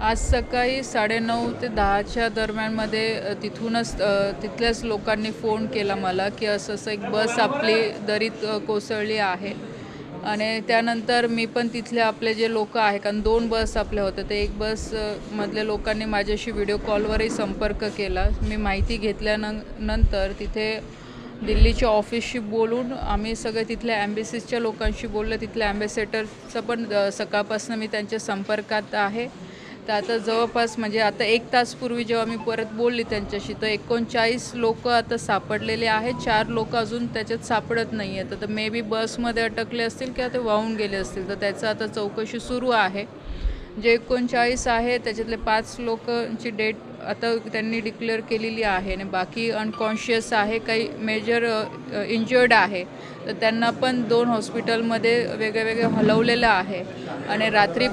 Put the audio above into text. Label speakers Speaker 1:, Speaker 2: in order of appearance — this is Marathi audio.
Speaker 1: आज सकाळी 9:30 ते 10च्या दरम्यानमध्ये तिथल्याच लोकांनी फोन केला मला की असं एक बस आपली दरीत कोसळली आहे. आणि त्यानंतर मी पण तिथले आपले जे लोक आहे, कारण 2 बस आपल्या होत्या, ते एक बस मधल्या लोकांनी माझ्याशी व्हिडिओ कॉलवरही संपर्क केला. मी माहिती घेतल्यानंतर तिथे दिल्लीच्या ऑफिसशी बोलून आम्ही सगळे तिथल्या ॲम्बेसीच्या लोकांशी बोललं. तिथल्या ॲम्बेसेडरचं पण सकाळपासून मी त्यांच्या संपर्कात आहे. तर आता जवळपास म्हणजे आता 1 तासपूर्वी जेव्हा मी परत बोलली त्यांच्याशी, तर 39 लोक आता सापडलेले आहेत. 4 लोक अजून त्याच्यात सापडत नाही आहेत. तर मे बी बसमध्ये अटकले असतील किंवा ते वाहून गेले असतील. तर त्याचं आता चौकशी सुरू आहे. जे 39 आहे त्याच्यातले 5 लोकांची डेट आता त्यांनी डिक्लेअर केलेली आहे आणि बाकी अनकॉन्शियस आहे, काही मेजर इंजर्ड आहे. तर त्यांना पण 2 हॉस्पिटलमध्ये वेगळं हलवलेलं आहे. आणि रात्री